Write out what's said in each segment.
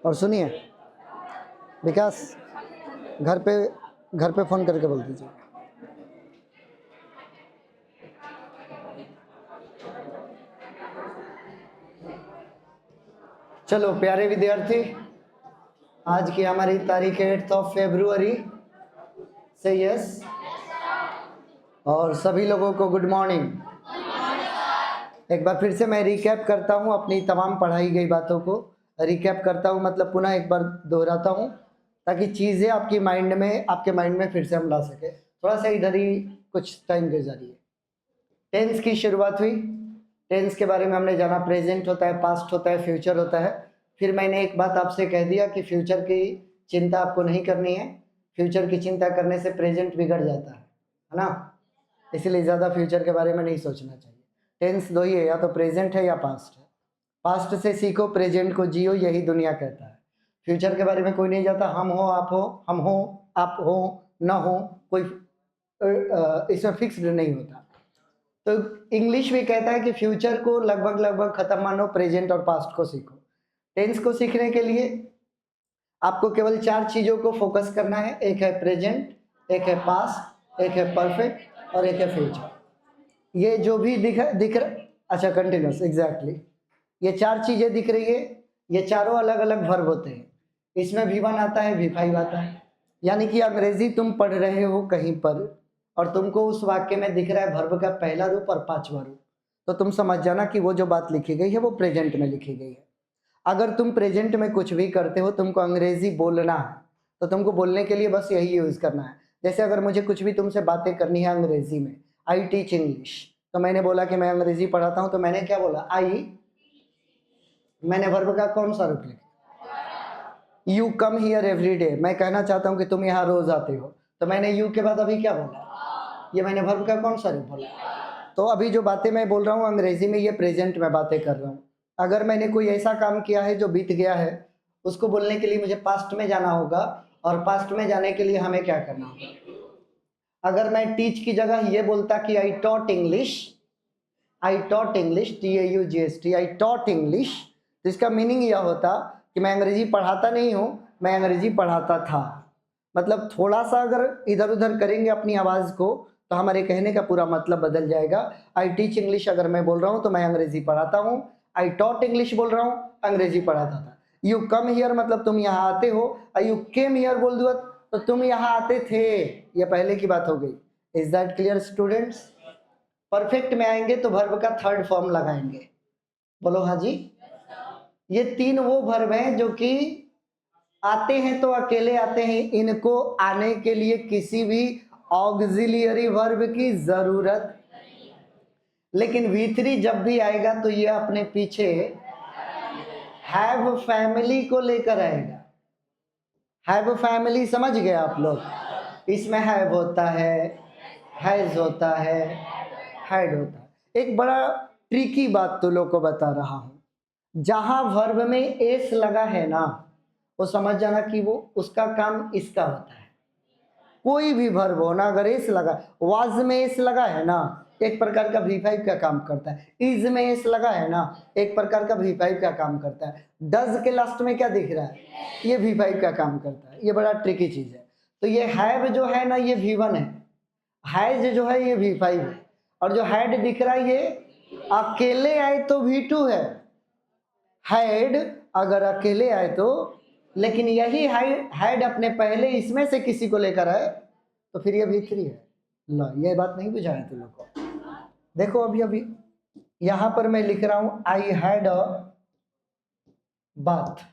और सुनिए विकास, घर पे फ़ोन करके बोल दीजिए। चलो प्यारे विद्यार्थी, आज की हमारी तारीख है 8 फरवरी से यस, और सभी लोगों को गुड मॉर्निंग। एक बार फिर से मैं रिकैप करता हूँ अपनी तमाम पढ़ाई गई बातों को। रिकैप करता हूँ मतलब पुनः एक बार दोहराता हूँ ताकि चीज़ें आपके माइंड में फिर से हम ला सके। थोड़ा सा इधर ही कुछ टाइम गुजारिए। टेंस की शुरुआत हुई। टेंस के बारे में हमने जाना, प्रेजेंट होता है, पास्ट होता है, फ्यूचर होता है। फिर मैंने एक बात आपसे कह दिया कि फ्यूचर की चिंता आपको नहीं करनी है। फ्यूचर की चिंता करने से प्रेजेंट बिगड़ जाता है ना, इसलिए ज़्यादा फ्यूचर के बारे में नहीं सोचना चाहिए। टेंस दो ही है, या तो प्रेजेंट है या पास्ट है। पास्ट से सीखो, प्रेजेंट को जियो, यही दुनिया कहता है। फ्यूचर के बारे में कोई नहीं जाता, हम हो आप हो, हम हो आप हो, ना हो, कोई इसमें फिक्स्ड नहीं होता। तो इंग्लिश भी कहता है कि फ्यूचर को लगभग खत्म मानो, प्रेजेंट और पास्ट को सीखो। टेंस को सीखने के लिए आपको केवल 4 चीज़ों को फोकस करना है। एक है प्रेजेंट, एक है पास्ट, एक है परफेक्ट और एक है फ्यूचर। ये जो भी दिख अच्छा कंटिन्यूस, एग्जैक्टली ये 4 चीज़ें दिख रही है, ये चारों अलग अलग वर्ब होते हैं। इसमें V1 आता है, V5 आता है। यानी कि अंग्रेजी तुम पढ़ रहे हो कहीं पर और तुमको उस वाक्य में दिख रहा है वर्ब का पहला रूप और 5वां रूप, तो तुम समझ जाना कि वो जो बात लिखी गई है वो प्रेजेंट में लिखी गई है। अगर तुम प्रेजेंट में कुछ भी करते हो, तुमको अंग्रेजी बोलना है, तो तुमको बोलने के लिए बस यही यूज़ करना है। जैसे अगर मुझे कुछ भी तुमसे बातें करनी है अंग्रेजी में, आई टीच इंग्लिश, तो मैंने बोला कि मैं अंग्रेजी पढ़ाता हूँ, तो मैंने क्या बोला? आई, मैंने वर्ब का कौन सा रूप लिखा? You come here every day. मैं कहना चाहता हूँ कि तुम यहाँ रोज आते हो, तो मैंने यू के बाद अभी क्या बोला? ये मैंने वर्ब का कौन सा रूप बोला? तो अभी जो बातें मैं बोल रहा हूँ अंग्रेजी में, ये प्रेजेंट में बातें कर रहा हूँ। अगर मैंने कोई ऐसा काम किया है जो बीत गया है, उसको बोलने के लिए मुझे पास्ट में जाना होगा, और पास्ट में जाने के लिए हमें क्या करना होगा? अगर मैं टीच की जगह ये बोलता कि I taught English, TAUGST, I taught English, तो इसका मीनिंग यह होता कि मैं अंग्रेजी पढ़ाता नहीं हूँ, मैं अंग्रेजी पढ़ाता था। मतलब थोड़ा सा अगर इधर उधर करेंगे अपनी आवाज़ को, तो हमारे कहने का पूरा मतलब बदल जाएगा। आई टीच इंग्लिश अगर मैं बोल रहा हूँ तो मैं अंग्रेजी पढ़ाता हूँ, आई टॉट इंग्लिश बोल रहा हूँ, अंग्रेजी पढ़ाता था। यू कम हियर मतलब तुम यहाँ आते हो, यू केम हियर बोल दूँ तो तुम यहाँ आते थे, ये पहले की बात हो गई। Is that clear students? Perfect में आएंगे तो वर्ब का थर्ड फॉर्म लगाएंगे। बोलो हाँ जी। ये 3 वो वर्ब हैं जो कि आते हैं तो अकेले आते हैं, इनको आने के लिए किसी भी ऑक्सिलियरी वर्ब की जरूरत, लेकिन V3 जब भी आएगा तो ये अपने पीछे हैव फैमिली को लेकर आएगा। हैव फैमिली समझ गए आप लोग? इसमें हैव होता है, हैज होता है, हैड होता है। एक बड़ा ट्रिकी बात तो लोग को बता रहा हूं, जहां वर्ब में एस लगा है ना, वो समझ जाना कि वो उसका काम इसका होता है। कोई भी वर्ब हो ना, अगर एस लगा, वाज में एस लगा है ना, एक प्रकार का V5 का काम करता है। इज में एस लगा है ना, एक प्रकार का V5 का काम करता है। डज के लास्ट में क्या दिख रहा है? ये V5 का काम करता है। ये बड़ा ट्रिकी चीज है। तो ये हैव जो है ना, ये V1 है, हैज जो है ये V5 है, और जो हैड दिख रहा है ये अकेले आए तो V2 है। हैड अगर अकेले आए तो, लेकिन यही हैड अपने पहले इसमें से किसी को लेकर आए तो फिर ये V3 है। लो, ये बात नहीं बुझाया तुम लोग को। देखो अभी यहां पर मैं लिख रहा हूं आई हैड अ बाथ।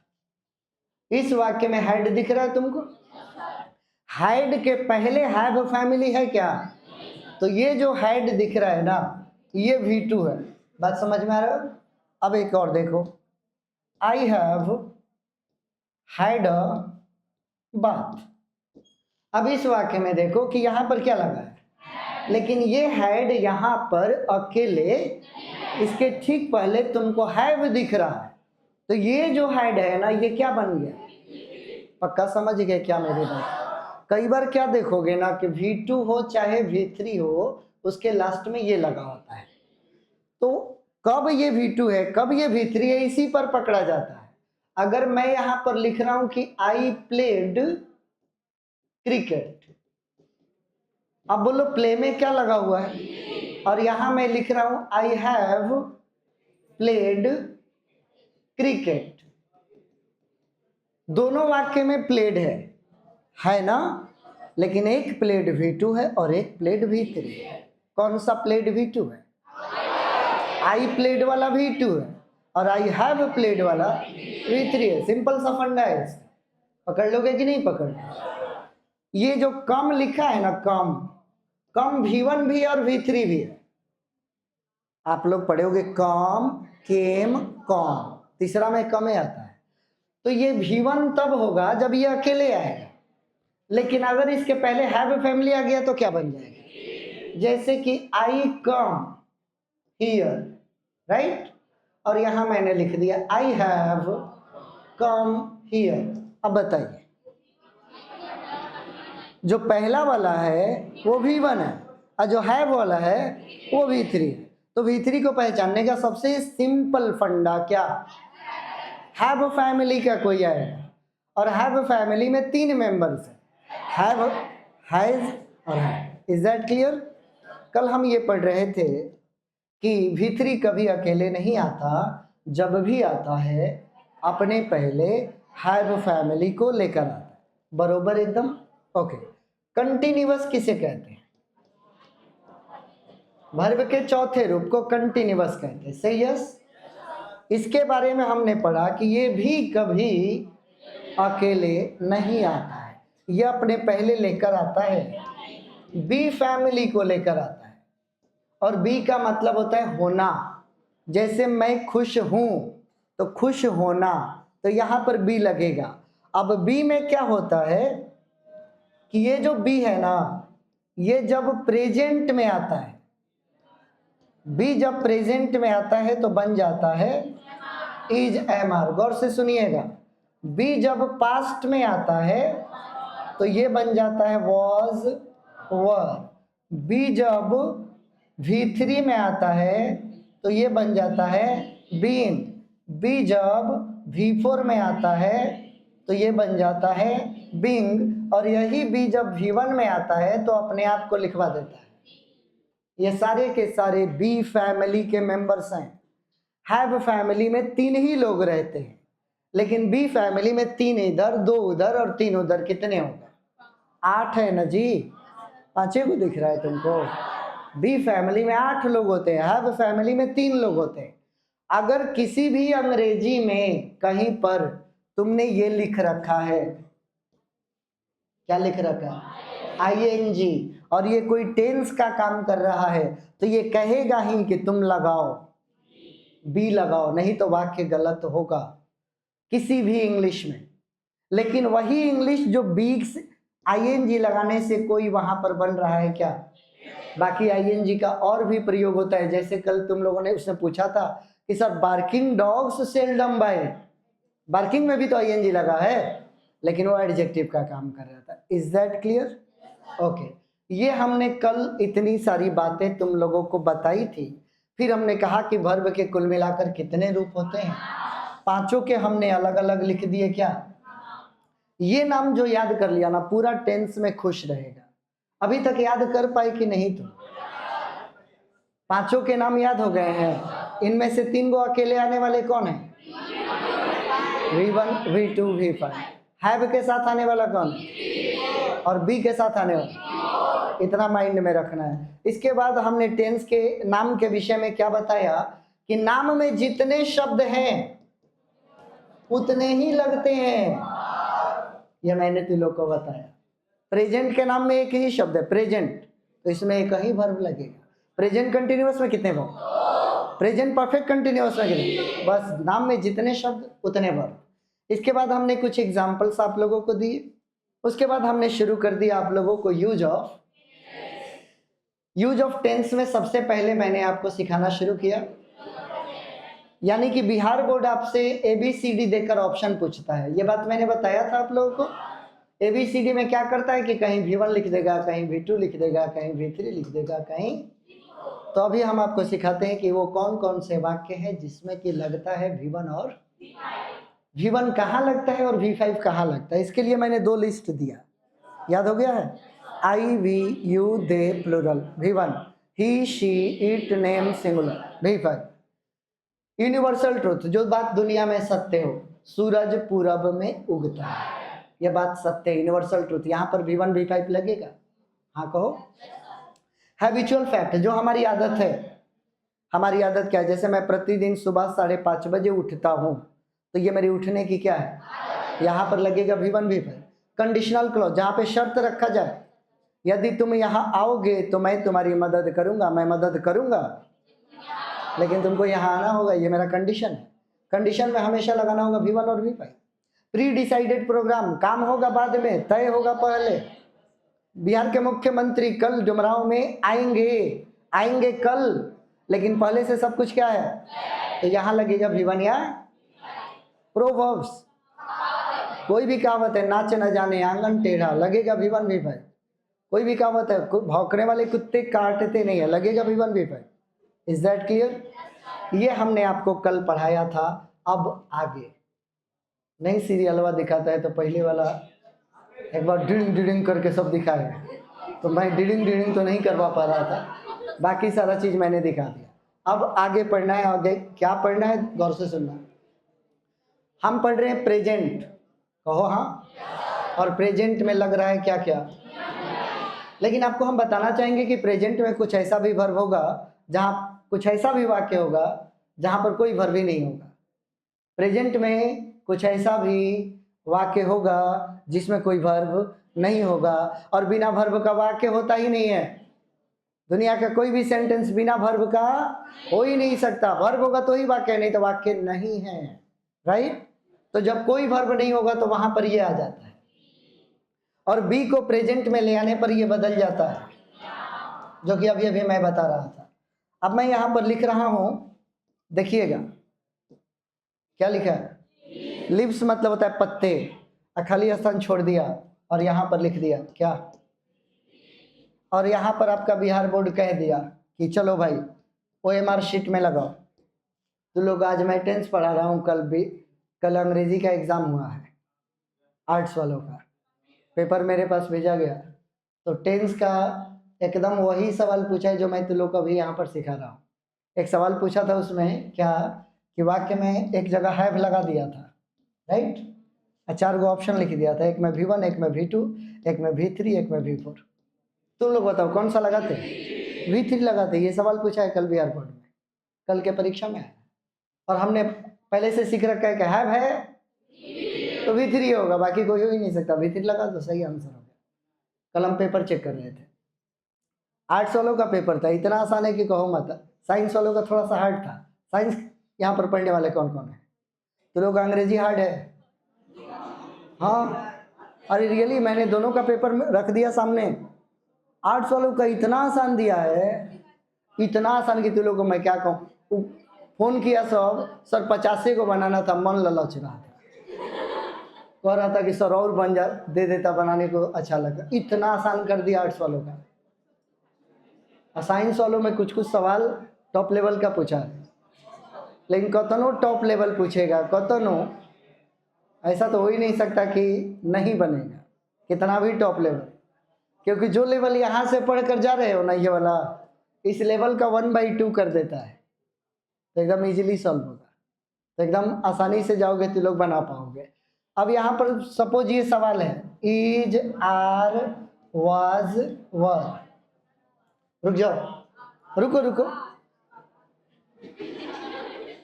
इस वाक्य में हैड दिख रहा है तुमको? हैड के पहले हैव फैमिली है क्या? तो ये जो हैड दिख रहा है ना, ये V2 है। बात समझ में आ रहा है? अब एक और देखो, I have had a bath. अब इस वाक्य में देखो कि यहां पर क्या लगा है, लेकिन ये हैड यहां पर अकेले, इसके ठीक पहले तुमको हैव दिख रहा है, तो ये जो हैड है ना, ये क्या बन गया? पक्का समझ गए क्या मेरी बात? कई बार क्या देखोगे ना कि V2 हो चाहे V3 हो, उसके लास्ट में ये लगा होता है। तो कब ये V2 है, कब ये V3 है, इसी पर पकड़ा जाता है। अगर मैं यहां पर लिख रहा हूं कि आई प्लेड क्रिकेट, अब बोलो प्ले में क्या लगा हुआ है, और यहां मैं लिख रहा हूं आई हैव प्लेड क्रिकेट, दोनों वाक्य में प्लेड है ना, लेकिन एक प्लेड V2 है और एक प्लेड V3 है। कौन सा प्लेड V2 है? आई प्लेड वाला V2 है और आई हैव प्लेड वाला V3 है। सिंपल सा फंडा है इसका, पकड़ लोगे कि नहीं पकड़? ये जो कम लिखा है ना, कम V1 भी और V3 भी है। आप लोग पढ़ोगे कम, केम, कॉम, तीसरा में कम आता है, तो ये V1 तब होगा जब ये अकेले आएगा। लेकिन अगर इसके पहले हैव फैमिली आ गया तो क्या बन जाएगा? जैसे कि आई कम हियर, राइट, और यहां मैंने लिख दिया आई हैव कम हियर। अब बताइए, जो पहला वाला है वो V1 है और जो हैव वाला है वो V3 है। तो V3 को पहचानने का सबसे सिंपल फंडा क्या? हैव फैमिली का कोई आएगा, और हैव फैमिली में 3 मेंबर्स हैं, हैव, हैज और हैव। Is that clear? कल हम ये पढ़ रहे थे कि V3 कभी अकेले नहीं आता, जब भी आता है अपने पहले हैव फैमिली को लेकर आता है। बरोबर एकदम? ओके। कंटिन्यूअस किसे कहते हैं? वर्ब के चौथे रूप को कंटिन्यूअस कहते हैं। सही यस? इसके बारे में हमने पढ़ा कि ये भी कभी अकेले नहीं आता है, ये अपने पहले लेकर आता है, बी फैमिली को लेकर आता है। और बी का मतलब होता है होना। जैसे मैं खुश हूं तो खुश होना, तो यहां पर बी लगेगा। अब बी में क्या होता है कि ये जो बी है ना, ये जब प्रेजेंट में आता है, बी जब प्रेजेंट में आता है तो बन जाता है इज, एम, आर। गौर से सुनिएगा, बी जब पास्ट में आता है तो ये बन जाता है वॉज, वर। बी जब V3 में आता है तो ये बन जाता है बीन। बी जब V4 में आता है तो ये बन जाता है बिंग। और यही बी जब V1 में आता है तो अपने आप को लिखवा देता है। ये सारे के सारे बी फैमिली के मेंबर्स हैं। हैव फैमिली में 3 ही लोग रहते हैं, लेकिन बी फैमिली में 3 इधर, 2 उधर और 3 उधर। कितने हो गए? 8 है ना जी। 5 को दिख रहा है तुमको? बी फैमिली में 8 लोग होते हैं, हैव फैमिली में 3 लोग होते हैं। अगर किसी भी अंग्रेजी में कहीं पर तुमने ये लिख रखा है, क्या लिख रखा है? ING, और ये कोई टेंस का काम कर रहा है, तो ये कहेगा ही कि तुम लगाओ, बी लगाओ, नहीं तो वाक्य गलत होगा किसी भी इंग्लिश में। लेकिन वही इंग्लिश जो बी ING लगाने से कोई वहां पर बन रहा है क्या? बाकी ING का और भी प्रयोग होता है। जैसे कल तुम लोगों ने उसने पूछा था कि sir barking dogs seldom bite, barking में भी तो ING लगा है, लेकिन वो एडजेक्टिव का काम कर रहा था। Is that clear? ओके। ये हमने कल इतनी सारी बातें तुम लोगों को बताई थी। फिर हमने कहा कि वर्ब के कुल मिलाकर कितने रूप होते हैं? 5 के हमने अलग अलग लिख दिए। क्या ये नाम जो याद कर लिया ना, पूरा टेंस में खुश रहेगा। अभी तक याद कर पाए कि नहीं? तुम 5 के नाम याद हो गए हैं। इनमें से 3 गो अकेले आने वाले कौन है? V1, V2, V5। हैव के साथ आने वाला कौन है? और बी के साथ आने वाला, इतना माइंड में रखना है। इसके बाद हमने टेंस के नाम के विषय में क्या बताया कि नाम में जितने शब्द हैं उतने ही लगते हैं। यह मैंने तुम लोग को बताया। प्रेजेंट के नाम में एक ही शब्द है प्रेजेंट, तो इसमें एक ही वर्ब लगेगा। प्रेजेंट कंटिन्यूअस में कितने वर्ब? प्रेजेंट परफेक्ट कंटिन्यूअस में कितने? बस नाम में जितने शब्द उतने वर्ब। इसके बाद हमने कुछ एग्जांपल्स आप लोगों को दिए। उसके बाद हमने शुरू कर दिया आप लोगों को यूज ऑफ टेंस में सबसे पहले मैंने आपको सिखाना शुरू किया। यानी कि बिहार बोर्ड आपसे ABCD देकर ऑप्शन पूछता है। ये बात मैंने बताया था आप लोगों को। ABCD में क्या करता है कि कहीं V1 लिख देगा, कहीं V2 लिख देगा, कहीं V3 लिख देगा, कहीं। तो अभी हम आपको सिखाते हैं कि वो कौन कौन से वाक्य है जिसमें कि लगता है V1 और V1 कहाँ लगता है और V5 कहाँ लगता है, इसके लिए मैंने 2 लिस्ट दिया, याद हो गया है। I, we, you, they plural, V1 he, she, it, name singular, V5 universal truth, जो बात दुनिया में सत्य हो, सूरज पूरब में उगता है, यह बात सत्य है, यूनिवर्सल ट्रूथ। यहाँ पर V1 V5 लगेगा, हाँ कहो। हैबिचुअल फैक्ट, जो हमारी आदत है, हमारी आदत क्या है, जैसे मैं प्रतिदिन सुबह 5:30 बजे उठता हूँ, तो ये मेरी उठने की क्या है, यहाँ पर लगेगा V1 V5। कंडीशनल क्लॉज, जहाँ पे शर्त रखा जाए, यदि तुम यहाँ आओगे तो मैं तुम्हारी मदद करूंगा, मैं मदद करूंगा, लेकिन तुमको यहाँ आना होगा, ये मेरा कंडीशन है। कंडीशन में हमेशा लगाना होगा V1 और V5। प्री डिसाइडेड प्रोग्राम, काम होगा बाद में, तय होगा पहले। बिहार के मुख्यमंत्री कल डुमरांव में आएंगे कल, लेकिन पहले से सब कुछ क्या है, तो यहाँ लगेगा V1 या प्रोवर्ब्स, कोई भी कहावत है, नाच न जाने आंगन टेढ़ा, लगेगा V1 V5। कोई भी कहावत है, भौंकने वाले कुत्ते काटते नहीं है, लगेगा V1 V5। Is that clear. ये हमने आपको कल पढ़ाया था। अब आगे नहीं सीरियलवा दिखाता है तो पहले वाला एक बार डिडिंग डिडिंग करके सब दिखाए, तो मैं डिडिंग डिडिंग तो नहीं करवा पा रहा था, बाकी सारा चीज मैंने दिखा दिया। अब आगे पढ़ना है, आगे क्या पढ़ना है, गौर से सुनना। हम पढ़ रहे हैं प्रेजेंट, कहो हाँ, और प्रेजेंट में लग रहा है क्या क्या, लेकिन आपको हम बताना चाहेंगे कि प्रेजेंट में कुछ ऐसा भी वर्ब होगा, जहाँ कुछ ऐसा भी वाक्य होगा जहाँ पर कोई वर्ब ही नहीं होगा। प्रेजेंट में कुछ ऐसा भी वाक्य होगा जिसमें कोई वर्ब नहीं होगा, और बिना वर्ब का वाक्य होता ही नहीं है। दुनिया का कोई भी सेंटेंस बिना वर्ब का हो ही नहीं सकता, वर्ब होगा तो ही वाक्य, नहीं तो वाक्य नहीं है, राइट। तो जब कोई वर्ब नहीं होगा तो वहां पर ये आ जाता है, और बी को प्रेजेंट में ले आने पर ये बदल जाता है, जो कि अभी अभी मैं बता रहा था। अब मैं यहां पर लिख रहा हूं, देखिएगा क्या लिखा है, लिव्स मतलब होता है पत्ते, खाली स्थान छोड़ दिया और यहां पर लिख दिया क्या, और यहां पर आपका बिहार बोर्ड कह दिया कि चलो भाई OMR शीट में लगाओ। तो लोग, आज मैं टेंस पढ़ा रहा हूं, कल अंग्रेजी का एग्जाम हुआ है, आर्ट्स वालों का पेपर मेरे पास भेजा गया, तो टेंस का एकदम वही सवाल पूछा है जो मैं तुम लोग को अभी यहाँ पर सिखा रहा हूँ। एक सवाल पूछा था उसमें क्या, कि वाक्य में एक जगह हैव लगा दिया था, राइट, 4 गो ऑप्शन लिख दिया था, एक में V1, एक में V2, एक में V3, एक में V4। तुम लोग बताओ कौन सा लगाते, V3 लगाते। ये सवाल पूछा है कल बिहार बोर्ड में, कल के परीक्षा में है, और हमने पहले से सीख रखा है कि हैव है तो V3 होगा, बाकी कोई हो ही नहीं सकता, V3 लगा तो सही आंसर हो गया। कल हम पेपर चेक कर रहे थे, आर्ट्स वालों का पेपर था, इतना आसान है कि कहो मत। साइंस वालों का थोड़ा सा हार्ड था। साइंस यहाँ पर पढ़ने वाले कौन कौन है, तो लोग अंग्रेजी हार्ड है, हाँ, अरे रियली मैंने दोनों का पेपर रख दिया सामने, आर्ट्स वालों का इतना आसान दिया है, इतना आसान कि तुम लोगों को मैं क्या कहूँ। फोन किया सब, सर 50 को बनाना था, मन ललच रहा था, कह रहा था कि सर और बन जा, दे देता बनाने को, अच्छा लगा, इतना आसान कर दिया आर्ट्स वालों का। साइंस वालों में कुछ कुछ सवाल टॉप लेवल का पूछा है, लेकिन कतनो टॉप लेवल पूछेगा, कतनो ऐसा तो हो ही नहीं सकता कि नहीं बनेगा, कितना भी टॉप लेवल, क्योंकि जो लेवल यहाँ से पढ़ कर जा रहे हो ना, ये वाला, इस लेवल का 1/2 कर देता है, तो एकदम इजीली सॉल्व होगा, तो एकदम आसानी से जाओगे तो लोग बना पाओगे। अब यहाँ पर सपोज ये सवाल है, इज, आर, वाज, वर, रुक जाओ, रुको रुको,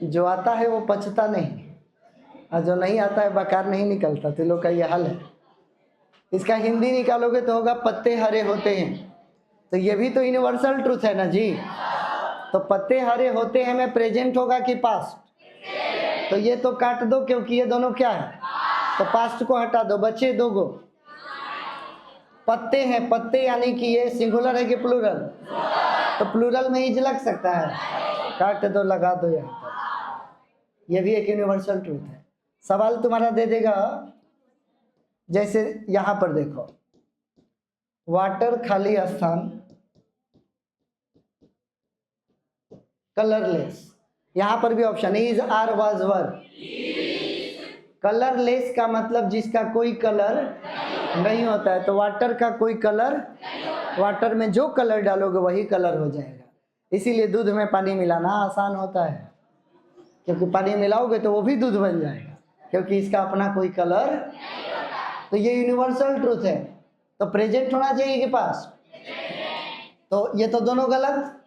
जो आता है वो पचता नहीं, और जो नहीं आता है बकार नहीं निकलता, तो लोग का ये हाल है। इसका हिंदी निकालोगे तो होगा पत्ते हरे होते हैं, तो ये भी तो यूनिवर्सल ट्रूथ है ना जी। तो पत्ते हरे होते हैं में प्रेजेंट होगा कि पास्ट, तो ये तो काट दो क्योंकि ये दोनों क्या है, तो पास्ट को हटा दो, बचे 2 गो पत्ते हैं, पत्ते यानी कि ये सिंगुलर है कि प्लूरल, तो प्लूरल में इज लग सकता है, काट दो, लगा दो यहाँ पर, ये भी एक यूनिवर्सल ट्रूथ है। सवाल तुम्हारा दे देगा, जैसे यहां पर देखो, वाटर खाली स्थान, कलरलेस, यहां पर भी option is, are, was, were, colourless का मतलब जिसका कोई कलर नहीं होता है। तो वाटर का कोई कलर, वाटर में जो कलर डालोगे वही कलर हो जाएगा। इसीलिए दूध में पानी मिलाना आसान होता है, क्योंकि पानी मिलाओगे तो वो भी दूध बन जाएगा, क्योंकि इसका अपना कोई कलर। तो ये यूनिवर्सल ट्रूथ है। तो प्रेजेंट होना चाहिए के पास, तो ये तो दोनों गलत।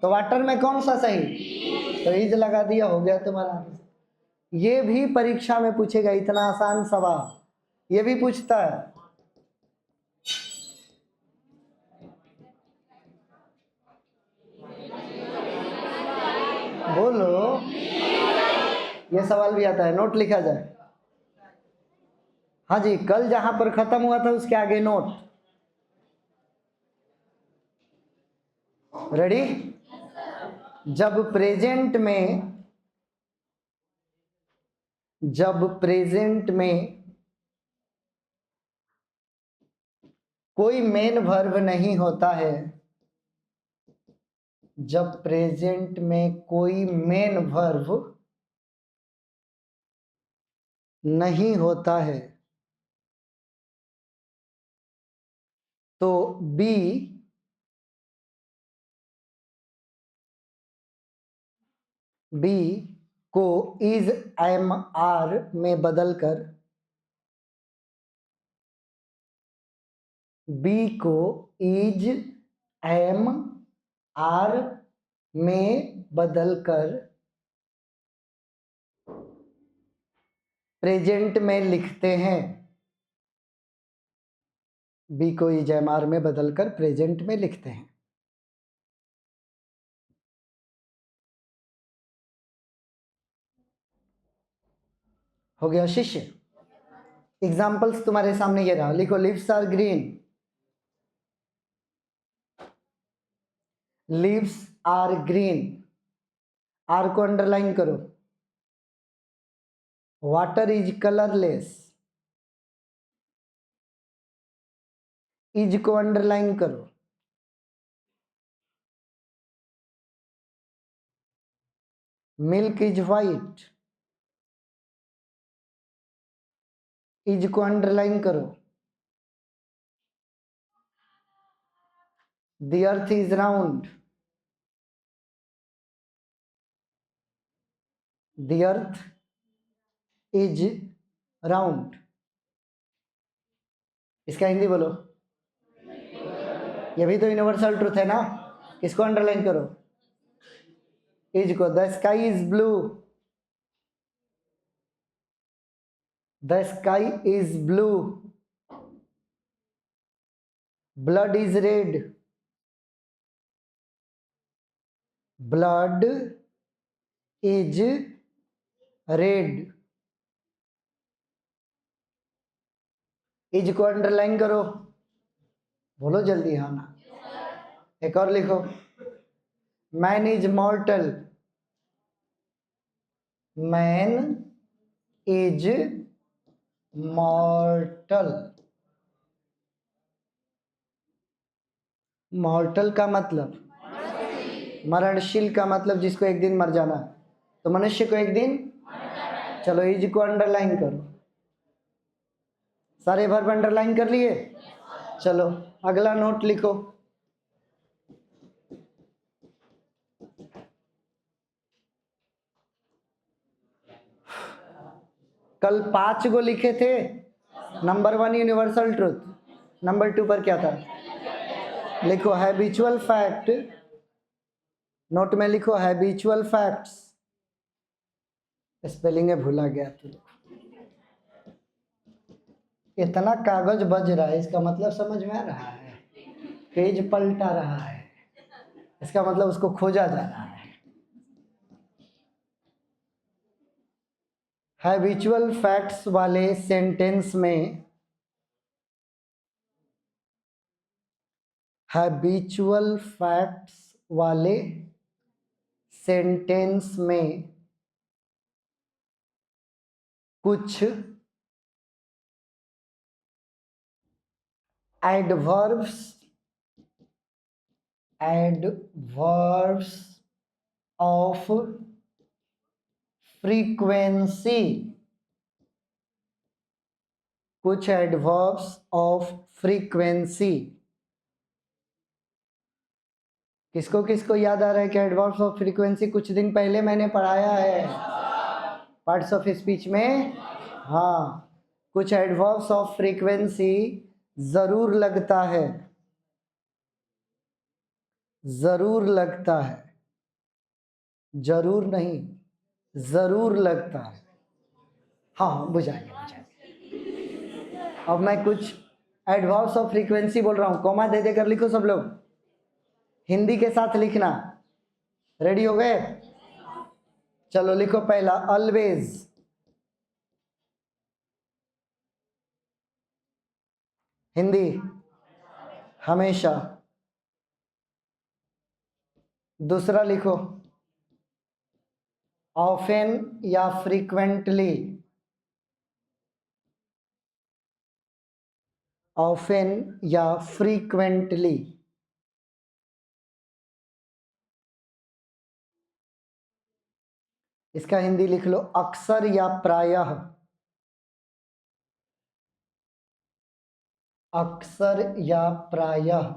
तो वाटर में कौन सा सही? तो इज लगा दिया, हो गया तुम्हारा। ये भी परीक्षा में पूछेगा, इतना आसान सवाल ये भी पूछता है। बोलो, ये सवाल भी आता है, नोट लिखा जाए। हाँ जी, कल जहां पर खत्म हुआ था उसके आगे नोट। रेडी? जब प्रेजेंट में कोई मेन वर्ब नहीं होता है, जब प्रेजेंट में कोई मेन वर्ब नहीं होता है, तो बी को इज एम आर में बदलकर, बी को इज एम आर में बदलकर प्रेजेंट में लिखते हैं। बी को इज एम आर में बदलकर प्रेजेंट में लिखते हैं। हो गया शिष्य? एग्जाम्पल्स तुम्हारे सामने ये रहा, लिखो leaves are green, leaves are green, are को अंडरलाइन करो। वाटर इज कलरलेस, इज को अंडरलाइन करो। मिल्क इज व्हाइट, इज को अंडरलाइन करो। The earth is round, the earth is round. इसका हिंदी बोलो। ये भी तो यूनिवर्सल ट्रूथ है ना, इसको अंडरलाइन करो। इज को, the sky is blue, the sky is blue. Blood is red, blood is red. Is को अंडरलाइन करो, बोलो जल्दी, हाँ ना। एक और लिखो, मैन इज मॉर्टल, मैन इज मॉर्टल। मॉर्टल का मतलब मरणशील का मतलब जिसको एक दिन मर जाना, तो मनुष्य को एक दिन। चलो इज को अंडरलाइन करो। सारे वर्ब अंडरलाइन कर लिए? चलो अगला नोट लिखो। कल 5 को लिखे थे। नंबर 1 यूनिवर्सल ट्रूथ, नंबर 2 पर क्या था? लिखो हैबिचुअल फैक्ट, नोट में लिखो हैबिचुअल फैक्ट्स। स्पेलिंग है भूला गया तो। इतना कागज बज रहा है, इसका मतलब समझ में आ रहा है? पेज पलटा रहा है, इसका मतलब उसको खोजा जा रहा है। हैबिचुअल फैक्ट्स वाले सेंटेंस में, हैबिचुअल फैक्ट्स वाले सेंटेंस में कुछ एडवर्ब्स ऑफ फ्रीक्वेंसी कुछ एडवर्ब्स ऑफ फ्रीक्वेंसी। किसको किसको याद आ रहा है कि एडवर्ब्स ऑफ फ्रीक्वेंसी कुछ दिन पहले मैंने पढ़ाया है पार्ट्स ऑफ स्पीच में? हाँ, कुछ एडवर्ब्स ऑफ फ्रीक्वेंसी जरूर लगता है, जरूर लगता है, जरूर नहीं, जरूर लगता है। हाँ, बुझाएंगे बुझाएंगे। अब मैं कुछ एडवर्ब्स ऑफ फ्रीक्वेंसी बोल रहा हूं, कॉमा दे देकर लिखो सब लोग, हिंदी के साथ लिखना। रेडी हो गए? चलो लिखो पहला, ऑलवेज। हिंदी, हमेशा। दूसरा लिखो, ऑफेन या फ्रीक्वेंटली। ऑफेन या फ्रीक्वेंटली। इसका हिंदी लिख लो, अक्सर या प्रायः। अक्सर या प्रायः।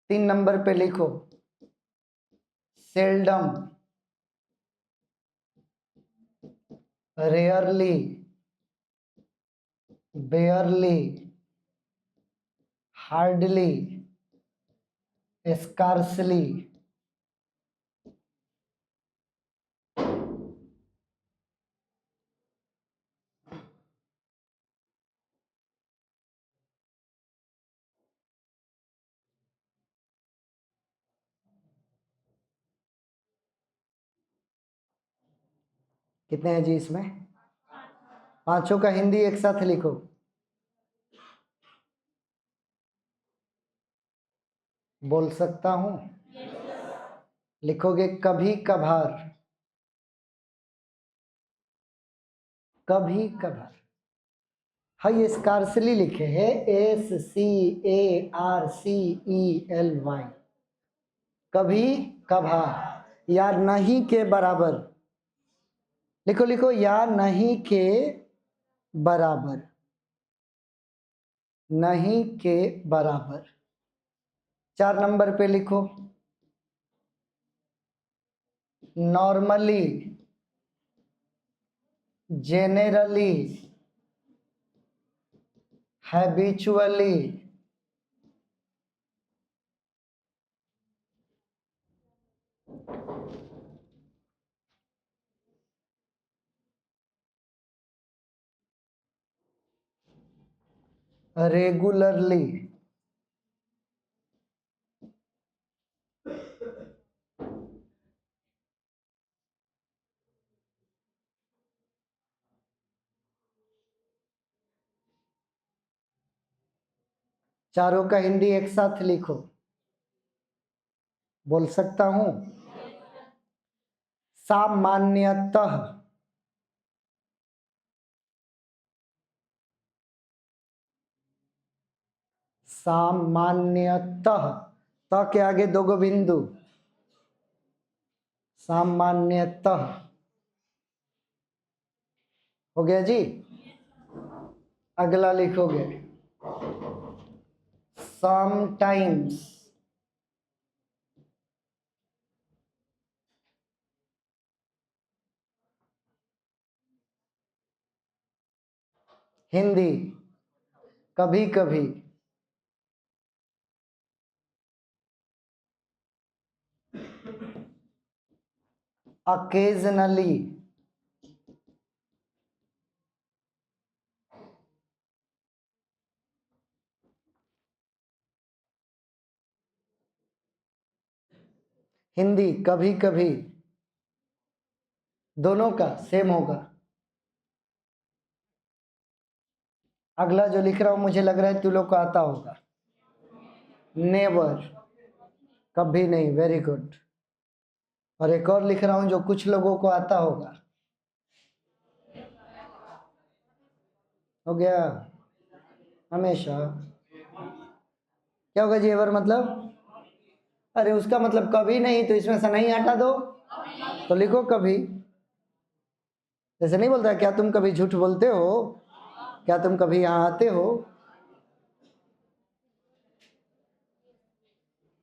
3 नंबर पे लिखो, सेल्डम, रेयरली, बेयरली, हार्डली, स्कार्सली। कितने हैं जी इसमें? पांचों का हिंदी एक साथ लिखो। बोल सकता हूं? लिखोगे कभी कभार, कभी कभार। हाँ, ये स्कार्सली लिखे हैं, SCARCELY। कभी कभार या नहीं के बराबर। लिखो लिखो, या नहीं के बराबर, नहीं के बराबर। 4 नंबर पे लिखो, नॉर्मली, जेनेरली, हैबिचुअली। रेगुलरली। चारों का हिंदी एक साथ लिखो। बोल सकता हूं? सामान्यतः, सामान्यतः, त के आगे 2 बिंदु, सामान्यतः। हो गया जी? अगला लिखोगे, समटाइम्स, हिंदी कभी कभी, अकेजनली, हिंदी कभी कभी। दोनों का सेम होगा। अगला जो लिख रहा हूं मुझे लग रहा है तू लोग को आता होगा, नेवर, कभी नहीं। Very good. और एक और लिख रहा हूं जो कुछ लोगों को आता होगा। हो गया, हमेशा। क्या होगा जी एवर मतलब? अरे उसका मतलब कभी नहीं, तो इसमें से नहीं हटा दो तो लिखो कभी। जैसे नहीं बोलता क्या तुम कभी झूठ बोलते हो, क्या तुम कभी यहाँ आते हो?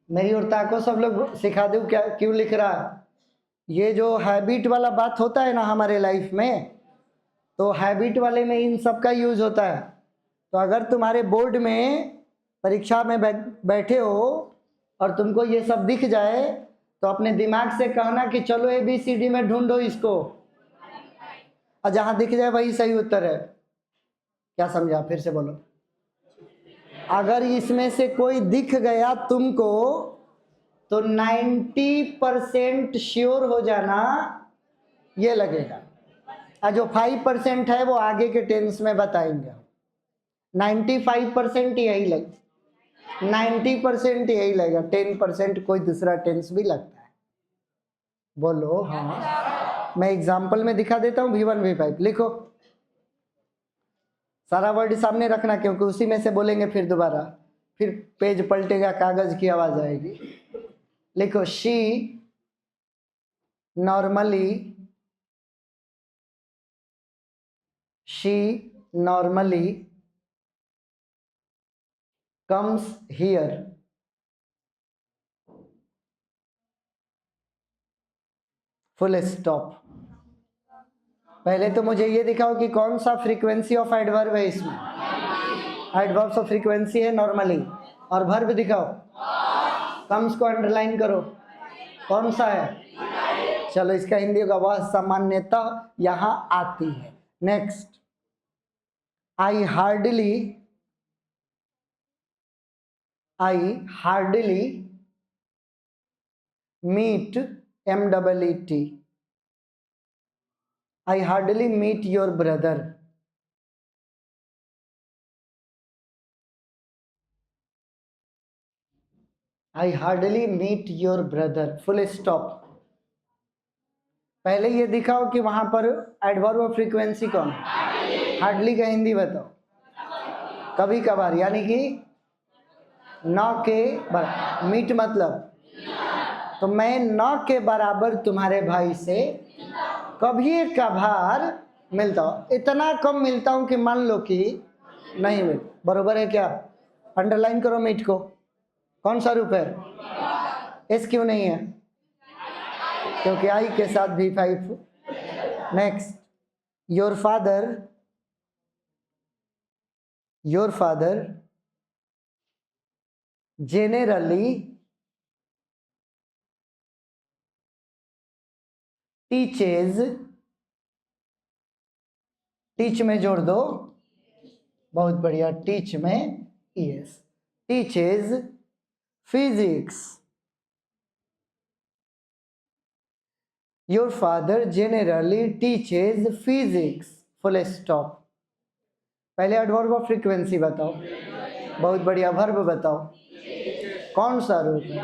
मेरी ओर ताको सब लोग, सिखा दूं क्या क्यों लिख रहा है। ये जो हैबिट वाला बात होता है ना हमारे लाइफ में, तो हैबिट वाले में इन सब का यूज होता है। तो अगर तुम्हारे बोर्ड में परीक्षा में बैठे हो और तुमको ये सब दिख जाए तो अपने दिमाग से कहना कि चलो ABCD में ढूंढो इसको, और जहां दिख जाए वही सही उत्तर है। क्या समझा? फिर से बोलो। अगर इसमें से कोई दिख गया तुमको तो 90% श्योर हो जाना ये लगेगा, और जो 5% है वो आगे के टेंस में बताएंगे। 95% यही लगेगा, 90% यही लगेगा, 10% कोई दूसरा टेंस भी लगता है। बोलो हाँ। मैं एग्जाम्पल में दिखा देता हूँ। V1 V5 लिखो, सारा वर्ड सामने रखना, क्योंकि उसी में से बोलेंगे फिर दोबारा, फिर पेज पलटेगा, कागज की आवाज आएगी। लिखो, she normally comes here full stop. पहले तो मुझे ये दिखाओ कि कौन सा फ्रीक्वेंसी ऑफ एडवर्ब है इसमें। एडवर्ब्स ऑफ फ्रीक्वेंसी है नॉर्मली, और वर्ब दिखाओ। कम्स को अंडरलाइन करो, कौन सा है? चलो इसका हिंदी होगा वह सामान्यतः यहाँ आती है। Next, I hardly meet MEET, I hardly meet your brother. I hardly meet your brother full stop. पहले ये दिखाओ कि वहां पर एडवर्ब ऑफ फ्रीक्वेंसी कौन है। हार्डली का हिंदी बताओ। कभी कभार, यानी कि न के बराबर। मीट मतलब, तो मैं न के बराबर तुम्हारे भाई से कभी कभार मिलता हूँ। इतना कम मिलता हूँ कि मान लो कि नहीं मिल। बरोबर है क्या? अंडरलाइन करो मीट को। कौन सा रूप है? एस क्यों नहीं है? क्योंकि आई के साथ V5। Next, your father generally teaches, teach में जोड़ दो, बहुत बढ़िया, टीच में ES, teaches physics. Your father generally teaches physics full stop. पहले एडवर्ब ऑफ फ्रीक्वेंसी बताओ। बहुत बढ़िया। वर्ब बताओ, कौन सा रूप है?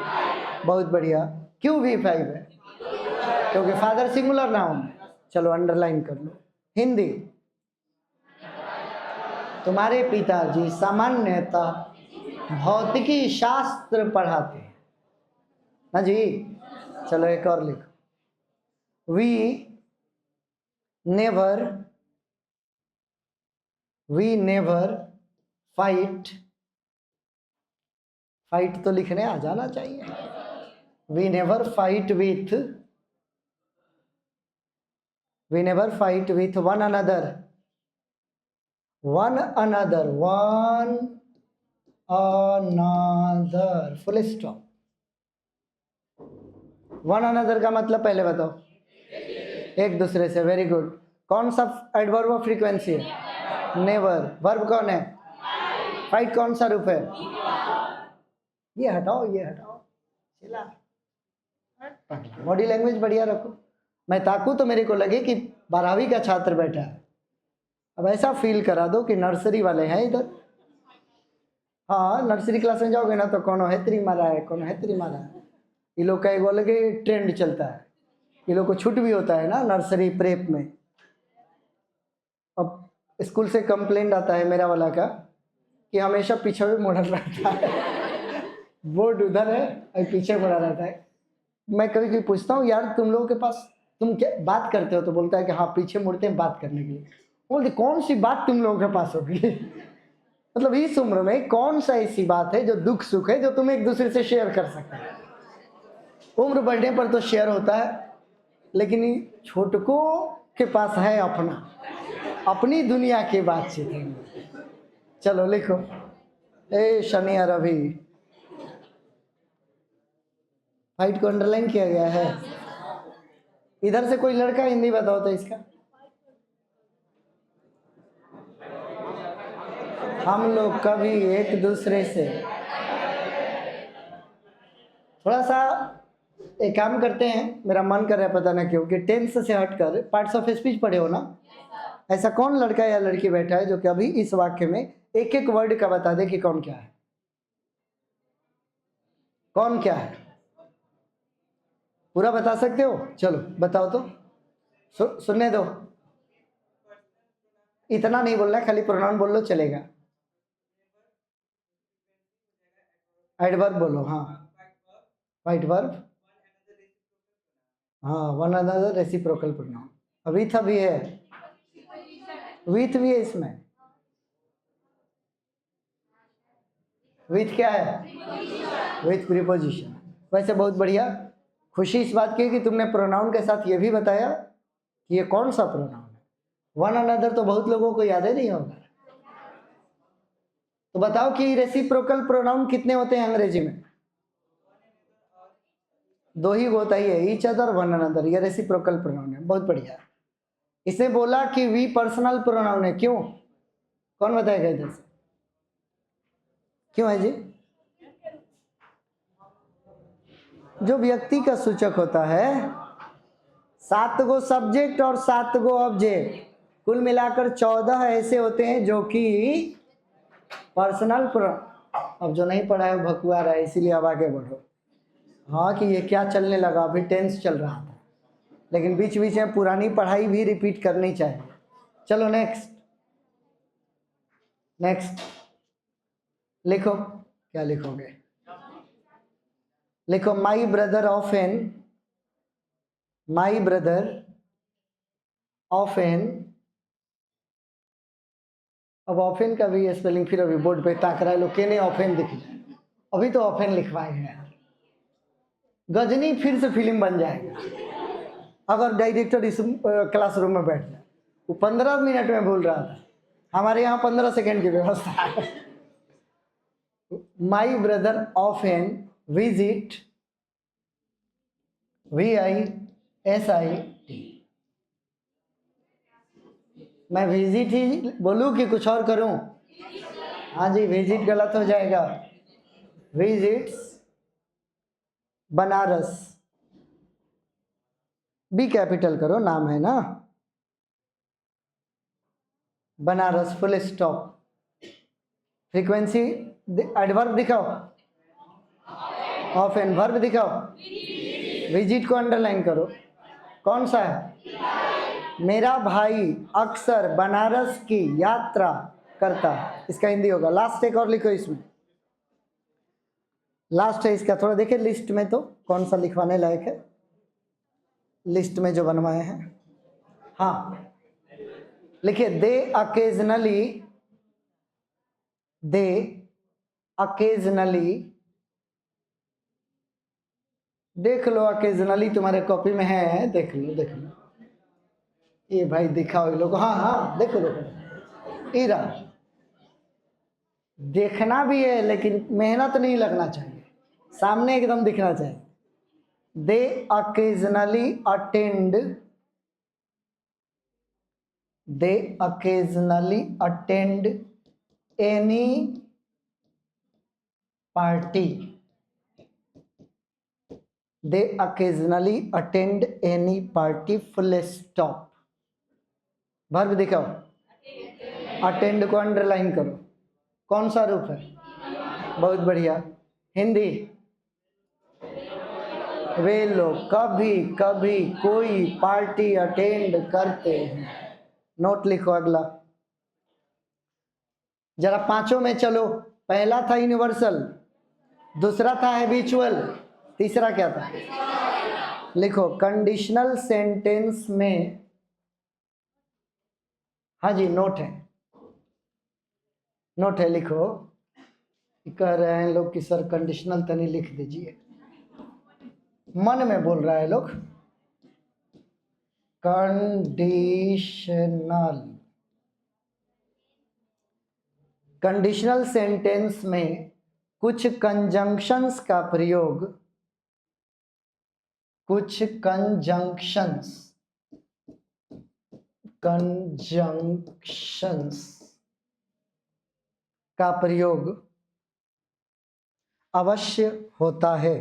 बहुत बढ़िया। क्यों V5 है? क्योंकि फादर सिंगुलर नाउन है। चलो अंडरलाइन कर लो। हिंदी, तुम्हारे पिताजी सामान्यतः भौतिकी शास्त्र पढ़ाते हैं ना जी। चलो एक और लिखो, वी नेवर फाइट तो लिखने आ जाना चाहिए। We never fight with one another full stop. One another का मतलब पहले बताओ। एक दूसरे से। Very good. कौन सा एडवर्ब ऑफ फ्रीक्वेंसी है? नेवर। वर्ब कौन है? फाइट कौन सा रूप है? ये हटाओ चिल्ला। बॉडी लैंग्वेज बढ़िया रखो। मैं ताकू तो मेरे को लगे कि 12वीं का छात्र बैठा है। अब ऐसा फील करा दो कि नर्सरी वाले हैं इधर। हाँ, नर्सरी क्लास में जाओगे ना तो कौन हेत्री मारा है। ये लोग का एक अलग ट्रेंड चलता है। ये लोग को छूट भी होता है ना नर्सरी प्रेप में। अब स्कूल से कंप्लेंट आता है मेरा वाला का कि हमेशा पीछे में मुड़ा रहता है। बोर्ड उधर है और पीछे मुड़ा रहता है। मैं कभी कभी पूछता हूँ, यार तुम लोगों के पास तुम क्या बात करते हो? तो बोलता है कि हाँ, पीछे मुड़ते हैं बात करने के लिए। बोलते कौन सी बात तुम लोगों के पास होगी? मतलब इस उम्र में कौन सा ऐसी बात है जो दुख सुख है जो तुम एक दूसरे से शेयर कर सकते हो? उम्र बढ़ने पर तो शेयर होता है, लेकिन छोटकों के पास है अपनी दुनिया की बातचीत है। चलो लिखो, ए शनि और रवि, फाइट को अंडरलाइन किया गया है। इधर से कोई लड़का हिंदी बताओ तो इसका। हम लोग कभी एक दूसरे से थोड़ा सा एक काम करते हैं, मेरा मन कर रहा है पता ना क्यों कि टेंस से हटकर पार्ट्स ऑफ स्पीच पढ़े हो ना। ऐसा कौन लड़का या लड़की बैठा है जो कि अभी इस वाक्य में एक एक वर्ड का बता दे कि कौन क्या है? कौन क्या है पूरा बता सकते हो? चलो बताओ तो, सुनने दो। इतना नहीं बोलना, खाली प्रोनाउन बोल लो चलेगा। एडवर्ब बोलो। हाँ, वाइट वर्ब। हाँ, one another reciprocal pronoun. With भी है, विथ भी है इसमें। विथ क्या है? With preposition. वैसे बहुत बढ़िया, खुशी इस बात की कि तुमने प्रोनाउन के साथ ये भी बताया कि ये कौन सा प्रोनाउन है। वन अनदर तो बहुत लोगों को याद ही नहीं होगा। तो बताओ कि रेसिप्रोकल प्रोनाउन कितने होते हैं अंग्रेजी में? दो ही होता ही है, ईच अदर, वन अनदर। ये रेसिप्रोकल प्रोनाउन है। बहुत बढ़िया। इसने बोला कि वी पर्सनल प्रोनाउन है, क्यों? कौन बताएगा इधर से? क्यों है जी? जो व्यक्ति का सूचक होता है, 7 गो सब्जेक्ट और 7 गो ऑब्जेक्ट, कुल मिलाकर 14 ऐसे होते हैं जो कि पर्सनल अब जो नहीं पढ़ा है भकुआ रहा है, इसीलिए अब आगे बढ़ो। हाँ कि ये क्या चलने लगा, अभी टेंस चल रहा था, लेकिन बीच बीच में पुरानी पढ़ाई भी रिपीट करनी चाहिए। चलो नेक्स्ट, नेक्स्ट लिखो। क्या लिखोगे? लिखो my brother often, my brother often. अब ऑफन का भी स्पेलिंग फिर अभी बोर्ड पे ताक रहा है लोग, केने ऑफन दिख जाए। अभी तो ऑफन लिखवाए हैं यार, गजनी फिर से फिल्म बन जाएगा अगर डायरेक्टर इस क्लासरूम में बैठ जाए। वो 15 मिनट में बोल रहा था, हमारे यहाँ 15 सेकेंड की व्यवस्था है। My brother often visit, VISIT। मैं विजिट ही बोलूं कि कुछ और करूं? हाँ जी, विजिट गलत हो जाएगा। विजिट्स बनारस, बी कैपिटल करो, नाम है ना Banaras, full stop. Frequency adverb दिखाओ, ऑफ एन वर्ब दिखाओ। विजिट को अंडरलाइन करो, कौन सा है? मेरा भाई अक्सर बनारस की यात्रा करता है, इसका हिंदी होगा। लास्ट एक और लिखो इसमें, लास्ट है इसका। थोड़ा देखिए लिस्ट में तो कौन सा लिखवाने लायक है, लिस्ट में जो बनवाए हैं। हाँ लिखिए, दे अकेजनली, दे अकेजनली। देख लो अकेजनली तुम्हारे कॉपी में है, देख लो देख लो। ये भाई दिखाओ लोग, हाँ हाँ देखो देखो, इरा देखना भी है लेकिन मेहनत नहीं लगना चाहिए, सामने एकदम दिखना चाहिए। दे occasionally attend, they occasionally attend any party, they occasionally attend any party, full stop। Verb दिखाओ, अटेंड को अंडरलाइन करो, कौन सा रूप है? बहुत बढ़िया। हिंदी, वे लोग कभी कभी कोई पार्टी अटेंड करते हैं। नोट लिखो अगला, जरा पांचों में चलो। पहला था यूनिवर्सल, दूसरा था हैबिचुअल, तीसरा क्या था? लिखो, कंडीशनल सेंटेंस में हाँ जी, नोट है, नोट है, लिखो। कह रहे हैं लोग कि सर कंडीशनल तनी लिख दीजिए, मन में बोल रहा है लोग। कंडीशनल, कंडीशनल सेंटेंस में कुछ कंजंक्शंस का प्रयोग, कुछ कंजंक्शंस, कंजंक्शंस का प्रयोग अवश्य होता है।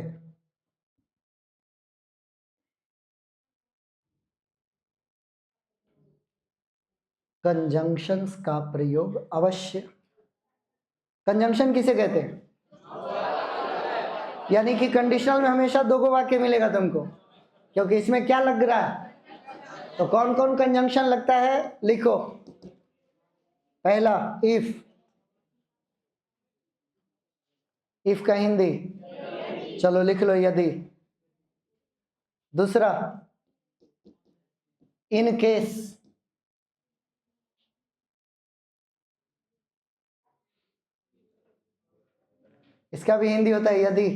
कंजंक्शंस का प्रयोग अवश्य, कंजंक्शन किसे कहते हैं? यानी कि कंडीशनल में हमेशा दो गो वाक्य मिलेगा तुमको, क्योंकि इसमें क्या लग रहा है। तो कौन कौन कंजंक्शन लगता है लिखो। पहला इफ, इफ का हिंदी चलो लिख लो यदि। दूसरा इन केस, इसका भी हिंदी होता है यदि।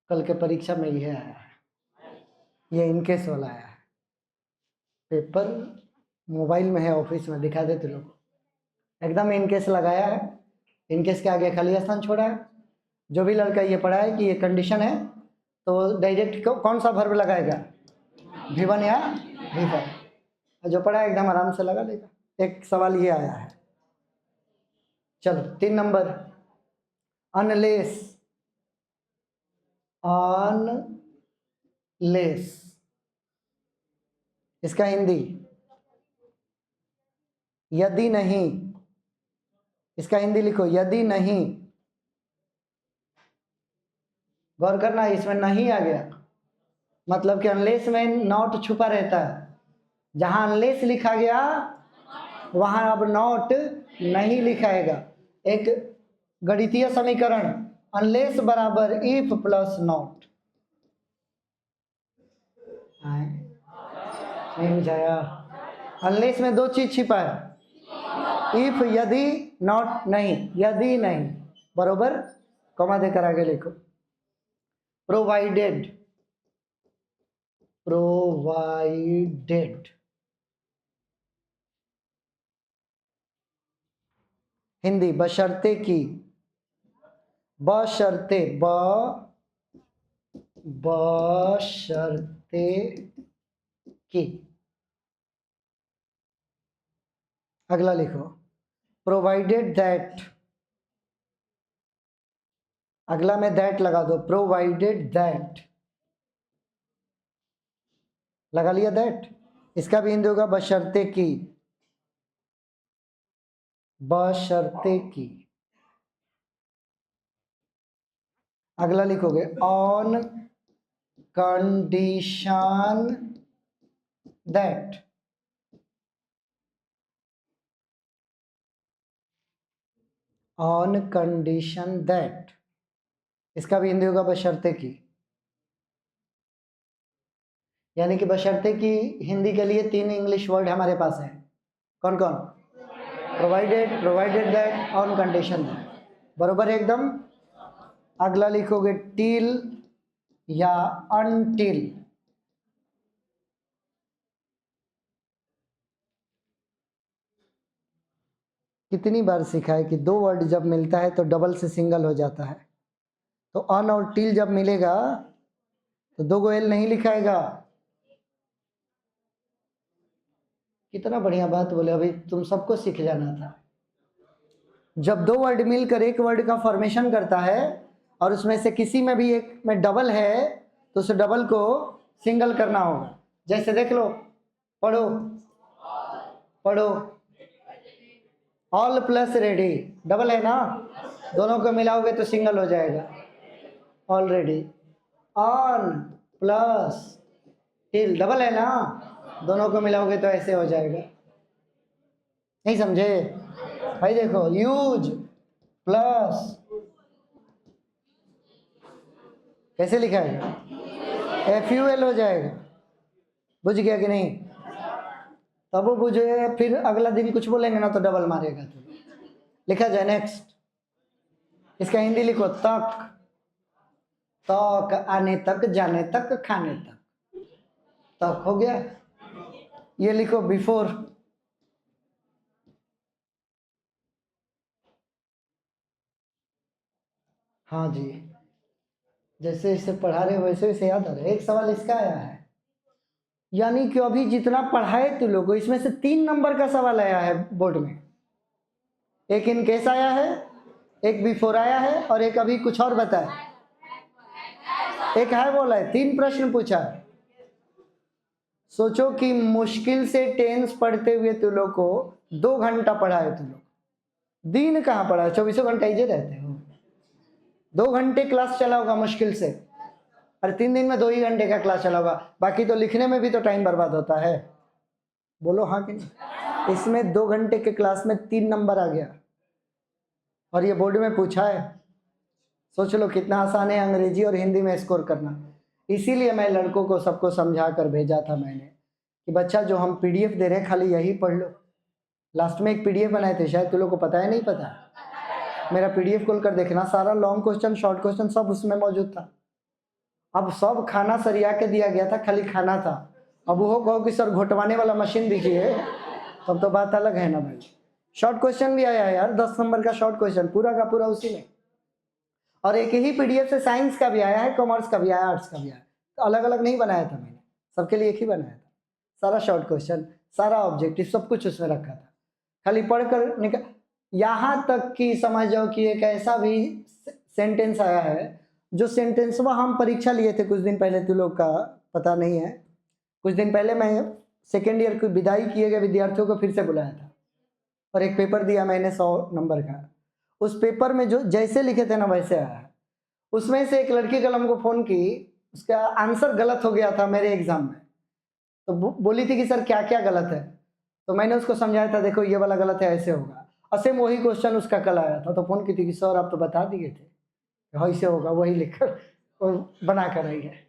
कल के परीक्षा में यह आया है, ये इन केस वाला आया है। पेपर मोबाइल में है, ऑफिस में दिखा देते लोग, एकदम इन केस लगाया है। इन केस के आगे खाली स्थान छोड़ा है। जो भी लड़का ये पढ़ा है कि ये कंडीशन है, तो डायरेक्ट कौन सा वर्ब लगाएगा? V1 या V5। जो पढ़ा है एकदम आराम से लगा लेगा। एक सवाल ये आया है। चलो 3 नंबर, अनलेस, अनलेस, इसका हिंदी यदि नहीं, इसका हिंदी लिखो यदि नहीं। गौर करना, इसमें नहीं आ गया, मतलब कि अनलेस में नॉट छुपा रहता है। जहां अनलेस लिखा गया वहां अब नॉट नहीं लिखाएगा। एक गणितीय समीकरण, अनलेस बराबर इफ प्लस नॉट। नहीं बुझाया? अनलेस में दो चीज छिपा है, इफ यदि, नॉट नहीं, यदि नहीं, बरोबर कॉमा देकर आगे लिखो। प्रोवाइडेड, प्रोवाइडेड, हिंदी बशर्ते की, बशर्ते, बशर्ते की। अगला लिखो प्रोवाइडेड दैट, अगला में दैट लगा दो, प्रोवाइडेड दैट, लगा लिया दैट। इसका भी हिंदी होगा बशर्ते की, बशर्ते की। अगला लिखोगे on condition that, on condition that, इसका भी हिंदी होगा बशर्ते की। यानी कि बशर्ते की हिंदी के लिए 3 इंग्लिश वर्ड हमारे पास है। कौन कौन? Provided, provided that, on condition that, बरोबर एकदम। अगला लिखोगे टिल या अनटिल, कितनी बार सीखा है कि 2 वर्ड जब मिलता है तो डबल से सिंगल हो जाता है। तो अन और टिल जब मिलेगा तो 2 गो एल नहीं लिखाएगा। कितना बढ़िया बात बोले, अभी तुम सबको सीख जाना था। जब 2 वर्ड मिलकर एक वर्ड का फॉर्मेशन करता है और उसमें से किसी में भी एक में डबल है तो उस डबल को सिंगल करना होगा। जैसे देख लो, पढ़ो पढ़ो, ऑल प्लस रेडी, डबल है ना, दोनों को मिलाओगे तो सिंगल हो जाएगा। Already, on plus till, double है ना, दोनों को मिलाओगे तो ऐसे हो जाएगा। नहीं समझे भाई? देखो यूज प्लस, कैसे लिखा है? FUL हो जाएगा। बुझ गया कि नहीं? तब वो बुझे, फिर अगला दिन कुछ बोलेंगे ना तो डबल मारेगा। तो लिखा जाए नेक्स्ट, इसका हिंदी लिखो तक, तक आने तक, जाने तक, खाने तक, तक हो गया। ये लिखो बिफोर, हाँ जी, जैसे इसे पढ़ा रहे वैसे वैसे याद आ रहा है। एक सवाल इसका आया है, यानी कि अभी जितना पढ़ाए तू लोग को, इसमें से 3 नंबर का सवाल आया है बोर्ड में। एक इन केस आया है, एक बिफोर आया है, और एक अभी कुछ और बताया, एक है बोला है। 3 प्रश्न पूछा। सोचो कि मुश्किल से टेंस पढ़ते हुए तू लोग को 2 घंटा पढ़ाए तू लोग, दिन कहाँ पढ़ा, 24 घंटा इजे रहते हो। 2 घंटे क्लास चला होगा मुश्किल से, और 3 दिन में 2 ही घंटे का क्लास चला होगा, बाकी तो लिखने में भी तो टाइम बर्बाद होता है। बोलो हाँ कि नहीं? इसमें 2 घंटे के क्लास में 3 नंबर आ गया, और ये बोर्ड में पूछा है। सोच लो कितना आसान है अंग्रेजी और हिंदी में स्कोर करना। इसीलिए मैं लड़कों को सबको समझा कर भेजा था मैंने कि बच्चा जो हम पीडीएफ दे रहे हैं खाली यही पढ़ लो। लास्ट में एक पीडीएफ बनाए थे, शायद तुम लोग को पता है, नहीं पता? मेरा पीडीएफ खोल कर देखना, सारा लॉन्ग क्वेश्चन शॉर्ट क्वेश्चन सब उसमें मौजूद था। अब सब खाना सरिया के दिया गया था, खाली खाना था। अब वो कहो कि सर घोटवाने वाला मशीन दिखिए, तब तो बात अलग है ना भाई। शॉर्ट क्वेश्चन भी आया है यार, 10 नंबर का शॉर्ट क्वेश्चन पूरा का पूरा उसी में। और एक ही पीडीएफ से साइंस का भी आया है, कॉमर्स का भी आया, आर्ट्स का भी आया, तो अलग अलग नहीं बनाया था मैंने, सबके लिए एक ही बनाया था। सारा शॉर्ट क्वेश्चन, सारा ऑब्जेक्टिव, सब कुछ उसमें रखा था, खाली पढ़कर निकल। यहाँ तक कि समझ जाओ कि एक ऐसा भी सेंटेंस आया है, जो सेंटेंस में हम परीक्षा लिए थे कुछ दिन पहले, तू लोग का पता नहीं है। कुछ दिन पहले मैं सेकेंड ईयर की विदाई किए गए विद्यार्थियों को फिर से बुलाया था, और एक पेपर दिया मैंने 100 नंबर का। उस पेपर में जो जैसे लिखे थे ना वैसे आया है। उसमें से एक लड़की कल हमको फ़ोन की, उसका आंसर गलत हो गया था मेरे एग्जाम में, तो बोली थी कि सर क्या क्या गलत है। तो मैंने उसको समझाया था, देखो ये वाला गलत है, ऐसे होगा। और सेम वही क्वेश्चन उसका कल आया था, तो फ़ोन की थी कि सर आप तो बता दिए थे, ऐसे होगा, वही लिखकर बना कर आई है,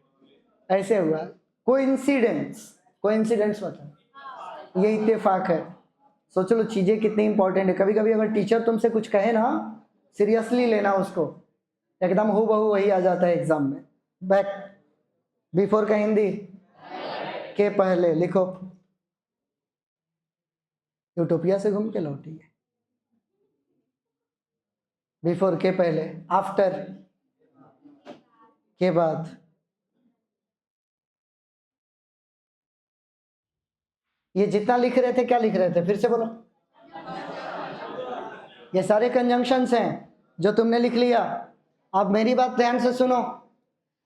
ऐसे हुआ। कोइंसिडेंस, कोइंसिडेंस मतलब ये इत्तेफाक है। सोच लो चीज़ें कितनी इंपॉर्टेंट है। कभी कभी अगर टीचर तुमसे कुछ कहे ना, सीरियसली लेना उसको, एकदम हूबहू वही आ जाता है एग्जाम में। बैक, बिफोर का हिंदी के पहले लिखो, यूटोपिया से घूम के लौटी है। बिफोर के पहले, आफ्टर के बाद, ये जितना लिख रहे थे क्या लिख रहे थे, फिर से बोलो। ये सारे कंजंक्शंस हैं जो तुमने लिख लिया। अब मेरी बात ध्यान से सुनो,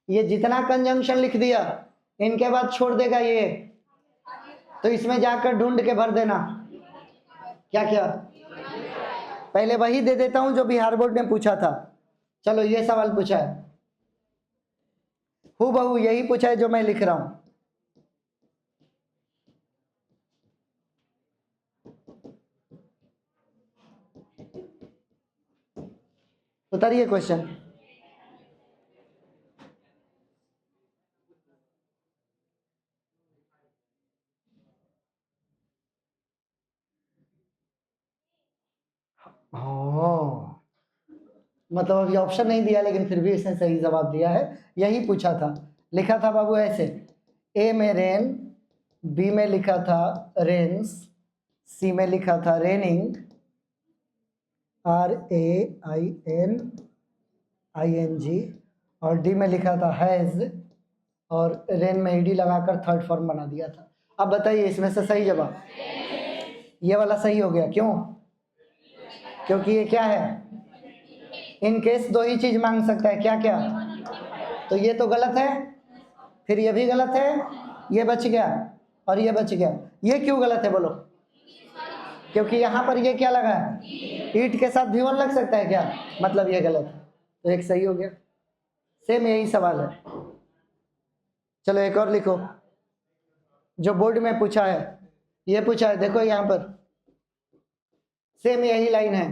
ये जितना कंजंक्शन लिख दिया, इनके बाद छोड़ देगा ये, तो इसमें जाकर ढूंढ के भर देना। क्या क्या? पहले वही दे देता हूं जो बिहार बोर्ड ने पूछा था। चलो ये सवाल पूछा है, हूबहू यही पूछा है जो मैं लिख रहा हूं। उतारिए क्वेश्चन। हाँ, मतलब अभी ऑप्शन नहीं दिया, लेकिन फिर भी इसने सही जवाब दिया है। यही पूछा था, लिखा था बाबू ऐसे, ए में रेन, बी में लिखा था रेन्स, सी में लिखा था रेनिंग, RAINING, और डी में लिखा था हैज, और रेन में ईडी लगाकर थर्ड फॉर्म बना दिया था। अब बताइए इसमें से सही जवाब, ये वाला सही हो गया। क्यों? क्योंकि ये क्या है, इन केस 2 ही चीज मांग सकता है, क्या क्या? तो ये तो गलत है, फिर ये भी गलत है, ये बच गया, और ये बच गया। ये क्यों गलत है बोलो? क्योंकि यहाँ पर ये क्या लगा है, ईट के साथ भी वन लग सकता है क्या, मतलब ये गलत है। तो एक सही हो गया। सेम यही सवाल है। चलो एक और लिखो, जो बोर्ड में पूछा है, ये पूछा है, देखो यहाँ पर सेम यही लाइन है।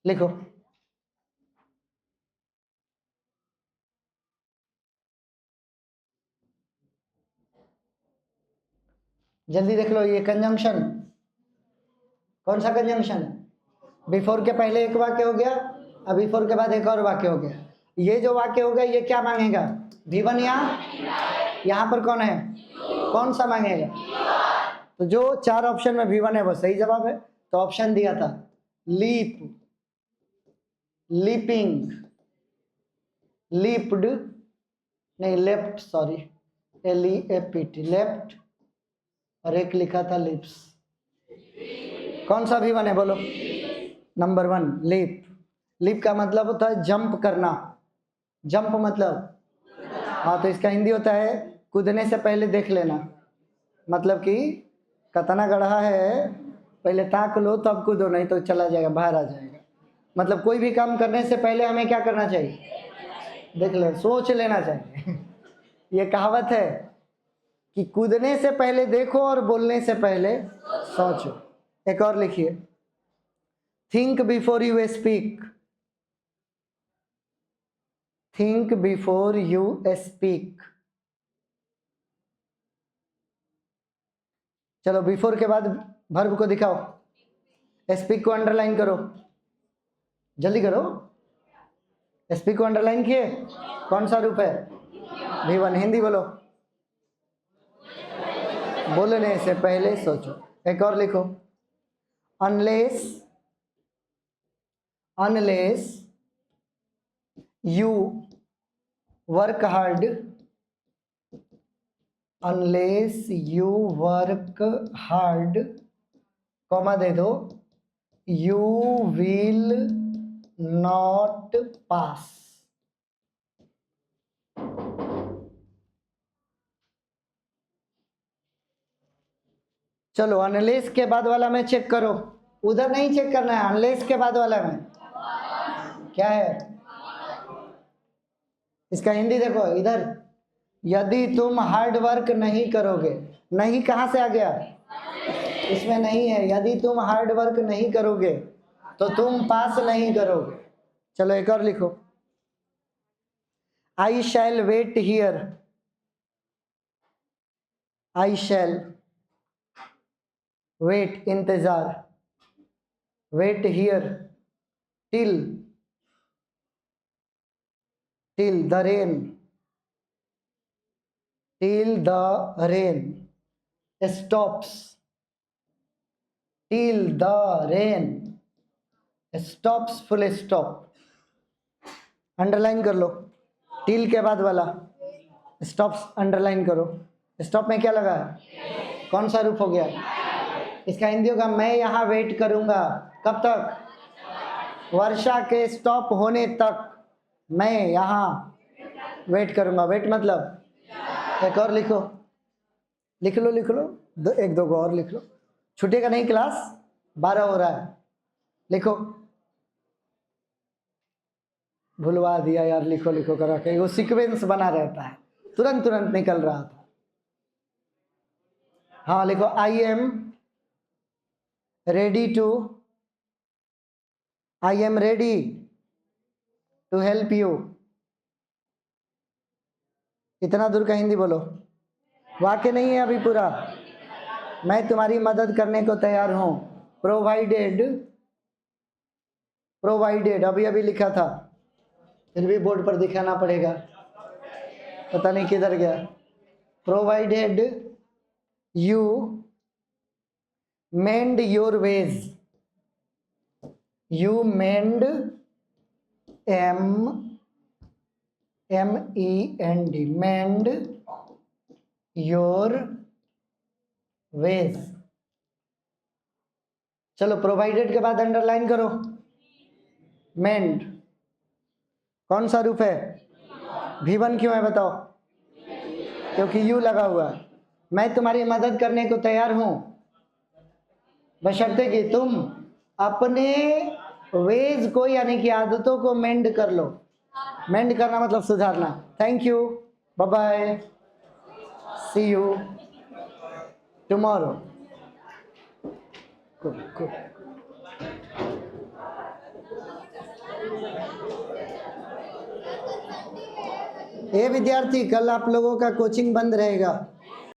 लिखो, जल्दी देख लो, ये कंजंक्शन कौन सा कंजंक्शन है? बिफोर के पहले एक वाक्य हो गया, अब बिफोर के बाद एक और वाक्य हो गया। ये जो वाक्य हो गया ये क्या मांगेगा? V1 यहाँ पर कौन है? कौन सा मांगेगा? तो जो 4 ऑप्शन में V1 है वो सही जवाब है। तो ऑप्शन दिया था लीप, लीपिंग, लीप्ड नहीं लेफ्ट, सॉरी LEFT लेफ्ट, और एक लिखा था लिप्स। कौन सा V1 है बोलो? Number 1 leap. लीप का मतलब होता है जंप करना। जंप मतलब, हाँ, तो इसका हिंदी होता है कूदने से पहले देख लेना। मतलब कि कतना गढ़ा है, पहले ताक लो तब कूदो, नहीं तो चला जाएगा, बाहर आ जाएगा। मतलब कोई भी काम करने से पहले हमें क्या करना चाहिए? देख ले, सोच लेना चाहिए। ये कहावत है कि कूदने से पहले देखो और बोलने से पहले सोचो। एक और लिखिए, think before you speak, think before you speak. चलो बिफोर के बाद वर्ब को दिखाओ, स्पीक को अंडरलाइन करो, जल्दी करो। स्पीक को अंडरलाइन किए, कौन सा रूप है? V1। हिंदी बोलो, बोलने से पहले सोचो। एक और लिखो, unless, unless you work hard, unless you work hard, comma दे दो, यू विल नॉट पास। चलो अनलेस के बाद वाला में चेक करो, उधर नहीं चेक करना है, अनलेस के बाद वाला में क्या है? इसका हिंदी देखो इधर, यदि तुम हार्ड वर्क नहीं करोगे। नहीं कहां से आ गया? इसमें नहीं है, यदि तुम हार्ड वर्क नहीं करोगे तो तुम पास नहीं करोगे। चलो एक और लिखो, I shall wait here, I shall wait इंतजार, wait here till, till the rain, till the rain stops, till the rain stops, full stop. Underline कर लो, टिल के बाद वाला स्टॉप्स अंडरलाइन करो। स्टॉप में क्या लगा है? कौन सा रूप हो गया? इसका हिंदी होगा मैं यहाँ वेट करूंगा। कब तक? वर्षा के स्टॉप होने तक मैं यहाँ वेट करूंगा। वेट मतलब, एक और लिखो, लिख लो लिख लो, एक दो को और लिख लो, छूटेगा नहीं क्लास, 12 हो रहा है। लिखो, भुलवा दिया यार, लिखो लिखो करा के, वो सीक्वेंस बना रहता है, तुरंत तुरंत निकल रहा था। हाँ लिखो, I am ready to, I am ready to help you. इतना दूर का हिंदी बोलो, वाक्य नहीं है अभी पूरा। मैं तुम्हारी मदद करने को तैयार हूं, प्रोवाइडेड, प्रोवाइडेड अभी अभी लिखा था, फिर भी बोर्ड पर दिखाना पड़ेगा, पता नहीं किधर गया। Provided you mend your ways, you mend MEND, mend your ways. चलो प्रोवाइडेड के बाद अंडरलाइन करो, मेंड कौन सा रूप है? V1 क्यों है बताओ? क्योंकि यू लगा हुआ है। मैं तुम्हारी मदद करने को तैयार हूं, बशर्ते कि तुम अपने वेज को यानी कि आदतों को मेंड कर लो। मेंड करना मतलब सुधारना। Thank you, bye bye, see you tomorrow. ये विद्यार्थी, कल आप लोगों का कोचिंग बंद रहेगा।